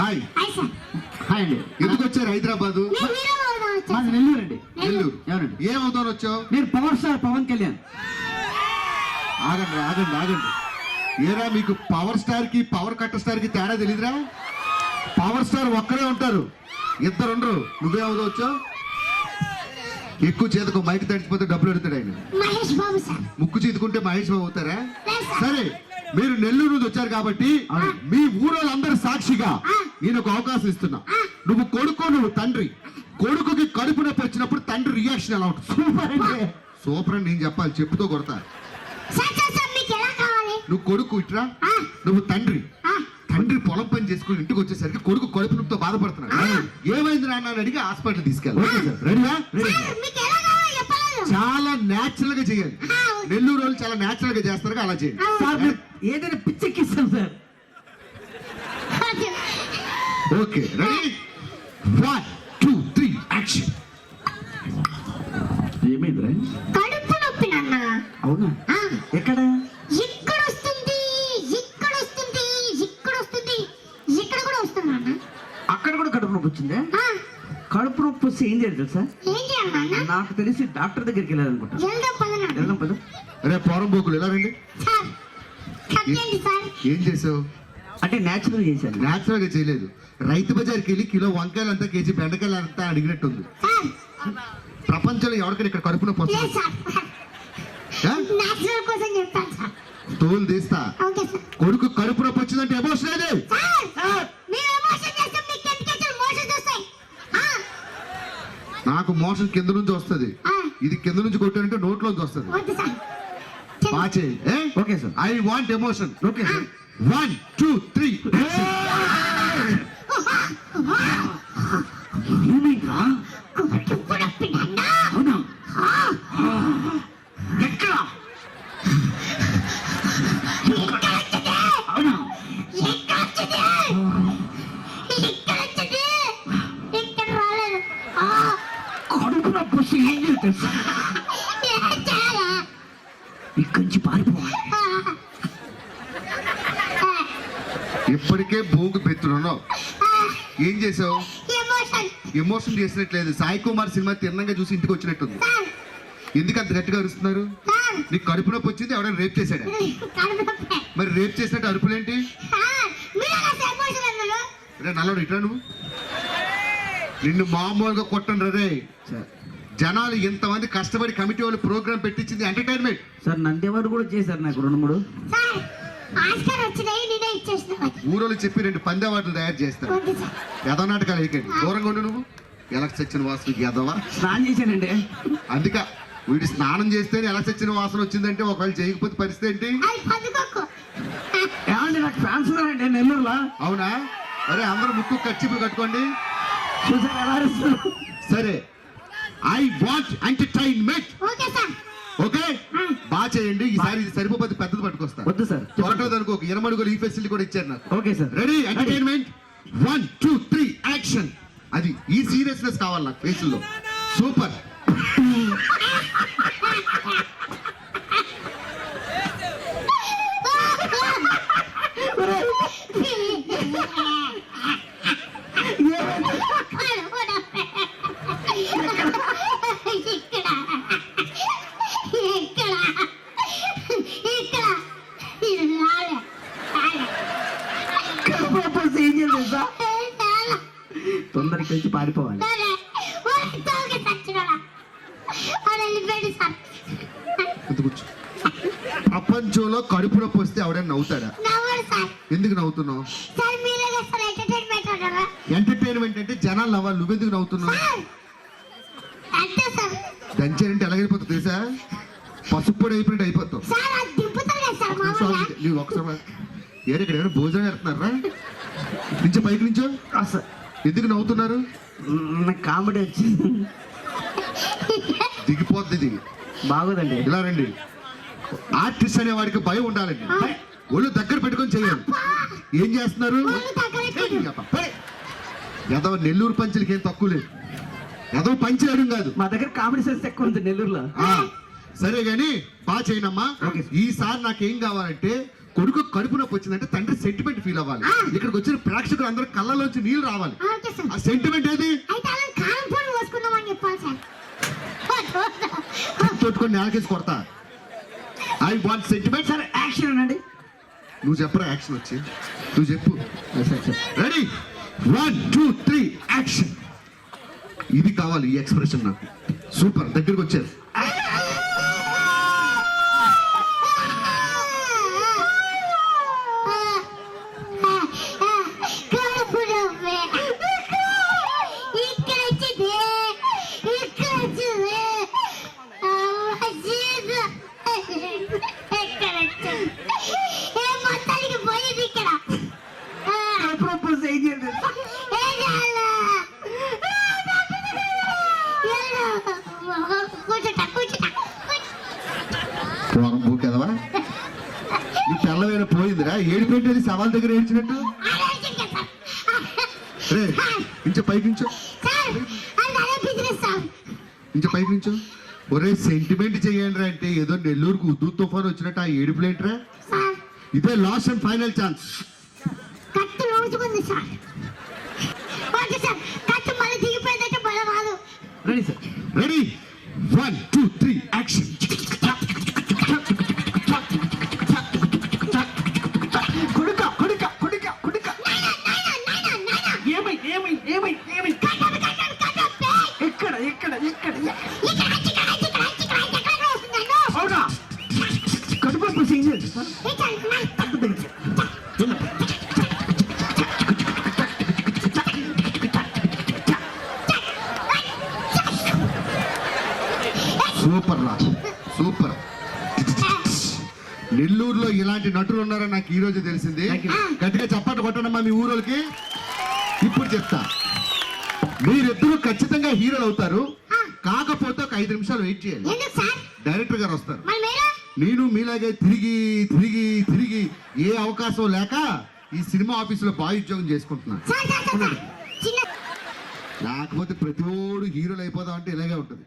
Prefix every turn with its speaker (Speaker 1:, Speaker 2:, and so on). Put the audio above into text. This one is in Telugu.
Speaker 1: హాయ్
Speaker 2: హాయ్ అండి.
Speaker 1: ఎందుకు వచ్చారు హైదరాబాద్?
Speaker 2: మాది నెల్లూరు అండి.
Speaker 1: నెల్లూరు.
Speaker 2: ఎవరండి?
Speaker 1: ఏమవుతాను వచ్చావు?
Speaker 2: నేను పవర్ స్టార్ పవన్ కళ్యాణ్.
Speaker 1: ఆగండి ఆగండి ఆగండి. ఏరా మీకు పవర్ స్టార్ కి పవర్ కట్టర్ స్టార్ కి తేడా తెలీదురా? పవర్ స్టార్ ఒక్కరే ఉంటారు, ఇద్దరు ఉండరు. నువ్వేమవుతా వచ్చావు? ఎక్కువ చేతకు మైక్ తడిచిపోతే డబ్బులు అడుగుతాడు ఆయన.
Speaker 3: మహేష్ బాబు సార్.
Speaker 1: ముక్కు చీతుకుంటే మహేష్ బాబు అవుతారా? సరే, మీరు నెల్లూరు నుంచి వచ్చారు కాబట్టి మీ ఊరోళ్ళందరూ సాక్షిగా నేను ఒక అవకాశం ఇస్తున్నా. నువ్వు కొడుకు, నువ్వు తండ్రి. కొడుకుకి కడుపు నొప్పి వచ్చినప్పుడు తండ్రి రియాక్షన్ ఎలా ఉంటుంది? సూపర్ అంటే సూపర్ అని నేను చెప్పాలి, చెప్పుతో కొడతా. నువ్వు కొడుకు ఇట్రా, నువ్వు తండ్రి. తండ్రి పొలం పని చేసుకుని ఇంటికి వచ్చేసరికి కొడుకు కడుపు నొప్పితో బాధపడుతున్నాడు. ఏమైంది నాన్న అని అడిగి హాస్పిటల్ తీసుకెళ్ళి. రెడీగా? చాలా నేచురల్ గా చేయాలి. నెల్లూరు వాళ్ళు చాలా నేచురల్ గా చేస్తారు, అలా చేయండి.
Speaker 2: సార్ ఏదైనా పిచ్చెక్కిస్తాను సార్.
Speaker 1: Okay, ready? 1 2 3 యాక్షన్.
Speaker 2: ఏమైందిరా?
Speaker 3: కడుపు నొప్పి నాన్న.
Speaker 2: అవునా? ఎక్కడ?
Speaker 3: ఇక్కడ వస్తుంది, ఇక్కడ వస్తుంది, ఇక్కడ వస్తుంది, ఇక్కడ కూడా వస్తుంది నాన్న.
Speaker 2: అక్కడ కూడా కడుపు నొప్పి వచ్చిందే? కడుపు నొప్పి వస్తే ఏం చేయాలి తెలుసా?
Speaker 3: ఏం చేయాలి నాన్న?
Speaker 2: నాకు తెలిసి డాక్టర్ దగ్గరికి వెళ్ళాలనుకుంటా.
Speaker 3: వెళ్దాం పద నాన్న.
Speaker 2: వెళ్దాం పద.
Speaker 1: అరే పోరం బోకులు ఎలా రండి.
Speaker 3: సార్ కట్ చేయండి సార్.
Speaker 1: ఏం చేసావు?
Speaker 2: అంటే నేచురల్ చేశాను.
Speaker 1: నేచురల్ గా చేయలేదు. రైతు బజార్కి వెళ్ళి కిలో వంకాయలు అంతా, కేజీ బెండకాయలు అంతా అడిగినట్టుంది.
Speaker 3: సార్
Speaker 1: ప్రపంచంలో ఎవరికైనా ఇక్కడ కడుపు నొప్పి
Speaker 3: లేదు
Speaker 1: వస్తుంది?
Speaker 3: సార్. నేచురల్ కోసం చెప్తాను సార్.
Speaker 1: తోలు తీస్తా.
Speaker 3: Okay sir.
Speaker 1: కొడుకు కడుపు నొప్పి వచ్చిందంటే ఎమోషన్ అదే.
Speaker 3: సార్ మీరు ఎమోషన్ చేస్తే మీకు కెమికల్ మోషన్ వస్తాయి.
Speaker 1: నాకు మోషన్ కింద నుంచి వస్తుంది, ఇది కింద నుంచి కొట్టానంటే నోట్లోంచి వస్తుంది.
Speaker 3: వద్దు సార్.
Speaker 1: బాగా చేయి.
Speaker 2: Okay sir.
Speaker 1: I want emotion.
Speaker 2: Okay sir.
Speaker 1: 1 2 3
Speaker 2: ఏమైందా?
Speaker 3: కడుపు నొప్పి నాన్న.
Speaker 2: అవునా? ఎక్కడ? అవునా?
Speaker 3: ఇక్కడ వచ్చింది. ఇక్కడ వచ్చింది. ఇక్కడ రాలేదు.
Speaker 2: కడుపు నొప్పి వస్తే ఏం చేయాలి తెలుసా?
Speaker 3: ఏం చేయాలి?
Speaker 2: ఇక్కడి నుంచి పారిపోవాలి.
Speaker 1: ఇప్పటికే భూకు పెట్టున్నావు. ఏం చేసావు?
Speaker 3: ఎమోషన్.
Speaker 1: ఎమోషన్ చేసినట్లేదు. సాయి కుమార్ సినిమా తిన్నంగా చూసి ఇంటికి వచ్చినట్టుంది.
Speaker 3: సార్
Speaker 1: ఎందుకు అంత గట్టిగా అరుస్తున్నారు?
Speaker 3: సార్
Speaker 1: నీకు కడుపు నొప్పి వచ్చింది, ఎవరైనా రేప్ చేశాడా?
Speaker 3: కడుపు నొప్పి.
Speaker 1: మరి రేప్ చేసినట్టు అరుపులేంటి?
Speaker 3: సార్ మీరు అలా ఎమోషన్ అన్నారు.
Speaker 1: రే నల్లడు ఇట్లా, నువ్వు నిన్ను మామూలుగా కొట్టండి రే. జనాలు ఇంతమంది కష్టపడి కమిటీ వాళ్ళు ప్రోగ్రామ్ పెట్టించింది ఎంటర్టైన్మెంట్.
Speaker 2: సార్ నందేవారు కూడా చేశారు నాకు 2-3.
Speaker 3: సార్ ఆస్కార్ వచ్చినాయి, నేనే ఇచ్చేసిన.
Speaker 1: ఊరోళ్ళు చెప్పి 2 పందెవాట్లు తయారు చేస్తారు.
Speaker 3: వద్దు సార్.
Speaker 1: యథ నాటకాలు వేయకండి. దూరంగా ఉండు నువ్వు. ఎలా చచ్చిన వాసన యదవా.
Speaker 2: స్నానం చేశానండి.
Speaker 1: అందుక వీడి స్నానం చేస్తేనే ఎలా చచ్చిన వాసన వచ్చిందంటే, ఒకవేళ చేయకపోతే పరిస్థితి ఏంటి?
Speaker 3: అది పందుకోకు.
Speaker 2: ఏమండి నాకు ఫ్యాన్స్ ఉన్నారండి నెల్లూరులో.
Speaker 1: అవునా? అరే అందరూ ముక్కు కచ్చిపులు కట్టుకోండి.
Speaker 2: చూసారు ఎలా అరుస్తున్నారు?
Speaker 1: సరే, I want entertainment.
Speaker 3: Okay sir.
Speaker 1: Okay, బాగా చేయండి. ఈసారి ఇది సరిపోతే పెద్దది పట్టుకొస్తా.
Speaker 2: వద్దు సార్.
Speaker 1: త్వరగా అనుకో, 20 అడుగులు ఈ ఫెసిలిటీ కూడా ఇచ్చారు నాకు.
Speaker 2: Okay sir.
Speaker 1: Ready? Entertainment 1 2 3 action. అది ఈ సీరియస్నెస్ కావాలి నాకు ఫేసుల్లో. సూపర్.
Speaker 2: తొందరకి వచ్చి పారిపోవాలి.
Speaker 1: కూర్చో. ప్రపంచంలో కడుపు నొప్పి వస్తే ఎవడైనా నవ్వుతాడా? ఎందుకు నవ్వుతున్నావు? ఎంటర్టైన్మెంట్ అంటే జనాలు నవ్వాలి, నువ్వెందుకు నవ్వుతున్నావు? దంచారంటే ఎలాగైపోతుంది తెలుసా? పసుపు పొడి అయిపోయినట్టు అయిపోతావు. నువ్వు ఒకసారి ఇక్కడ ఏమైనా భోజనం పెడుతున్నారా? నుంచో పైకి నుంచో. ఎందుకు నవ్వుతున్నారు?
Speaker 2: నాకు కామెడీ వచ్చింది.
Speaker 1: దిగిపోద్ది ఇది.
Speaker 2: బాగోదండి.
Speaker 1: ఇలా రండి. ఆర్టిస్ట్ అనే వాడికి భయం ఉండాలండి. ఒళ్ళు దగ్గర పెట్టుకొని చేయాలి. ఏం చేస్తున్నారు? ఏదో నెల్లూరు పంచులకి ఏం తక్కువ లేదు. ఏదో పంచి వేయడం కాదు,
Speaker 2: మా దగ్గర కామెడీ సెన్స్ ఎక్కువ ఉంది నెల్లూరులో.
Speaker 1: సరే గాని బాగా చేయనమ్మా.
Speaker 2: ఓకే.
Speaker 1: ఈసారి నాకేం కావాలంటే కొడుకు కడుపు నొప్పి వచ్చిందంటే తండ్రి సెంటిమెంట్ ఫీల్ అవ్వాలి. ఇక్కడికి వచ్చిన ప్రేక్షకులు అందరూ కళ్ళలోంచి నీళ్లు రావాలి.
Speaker 3: Okay sir.
Speaker 1: ఆ సెంటిమెంట్ ఏది?
Speaker 3: అయితే అలా కారం పొడి పోసుకుందామని చెప్పాలి సార్.
Speaker 1: తోట్టుకొని నేలకేసి కొడతా. I want sentiment.
Speaker 2: Sir action అనండి.
Speaker 1: నువ్వు చెప్పరా యాక్షన్ వచ్చి, నువ్వు చెప్పు.
Speaker 2: Sir sir
Speaker 1: ready 1 2 3 action. ఇది కావాలి, ఈ ఎక్స్ప్రెషన్ నాకు. సూపర్, దగ్గరికి వచ్చారు.
Speaker 3: కడుపు నొప్పి. ఇక్కడ వచ్చింది, ఇక్కడ వచ్చింది. ఇక్కడ వచ్చింది. ఏ మొత్తానికి పోయింది ఇక్కడ.
Speaker 2: కడుపు నొప్పి వస్తే ఏం చేయాలి?
Speaker 3: ఏం చేయాలి? కూర్చుంటా కూర్చుంటా.
Speaker 1: పోరం పూకెదవా, నీ తెల్లవేన పోయిందిరా. ఏడు పెట్టేది సవాల్ దగ్గర ఏడ్చినట్టు. రే ఇంచో పైకి నుంచో, ఇంచో పైకి నుంచో. ఒరే సెంటిమెంట్ చేయండి రా అంటే ఏదో నెల్లూరుకు ఉద్దు తుఫాన్ వచ్చినట్టు ఆ ఏడు ప్లేంట్రా. ఇదే లాస్ట్ అండ్ ఫైనల్ ఛాన్స్.
Speaker 3: కట్టు రోజుకుంది సార్. ఓకే సార్, కట్టు మళ్ళీ దిగిపోయిందంటే బల రాదు.
Speaker 2: Ready sir.
Speaker 1: Ready 1 2 3 action.
Speaker 2: కొడుక కొడుక కొడుక కొడుక. ఏమైంది ఏమైంది ఏమైంది ఏమైంది? ఎక్కడ ఎక్కడ ఎక్కడ? అవునా? కడుపు నొప్పి వస్తే ఏం చేయాలి సార్? కట్టు తగ్గించు.
Speaker 1: సూపర్ రా, సూపర్. నెల్లూరులో ఇలాంటి నటులు ఉన్నారని నాకు ఈ రోజు తెలిసింది.
Speaker 2: Thank you.
Speaker 1: గట్టిగా చప్పట్లు కొట్టండమ్మా మీ ఊరోళ్ళకి. ఇప్పుడు చెప్తా, మీరిద్దరూ ఖచ్చితంగా హీరోలు అవుతారు. కాకపోతే ఒక 5 నిమిషాలు వెయిట్ చేయాలి.
Speaker 3: ఎందుకు సార్?
Speaker 1: డైరెక్టర్ గారు వస్తారు.
Speaker 3: మరి మీరు?
Speaker 1: నేను మీలాగే తిరిగి తిరిగి తిరిగి ఏ అవకాశం లేక ఈ సినిమా ఆఫీసులో బాయ్ ఉద్యోగం చేసుకుంటున్నాను.
Speaker 3: Sir sir sir sir. చిన్న
Speaker 1: లేకపోతే ప్రతి ఓడు హీరోలు అయిపోదాం అంటే ఇలాగే ఉంటుంది.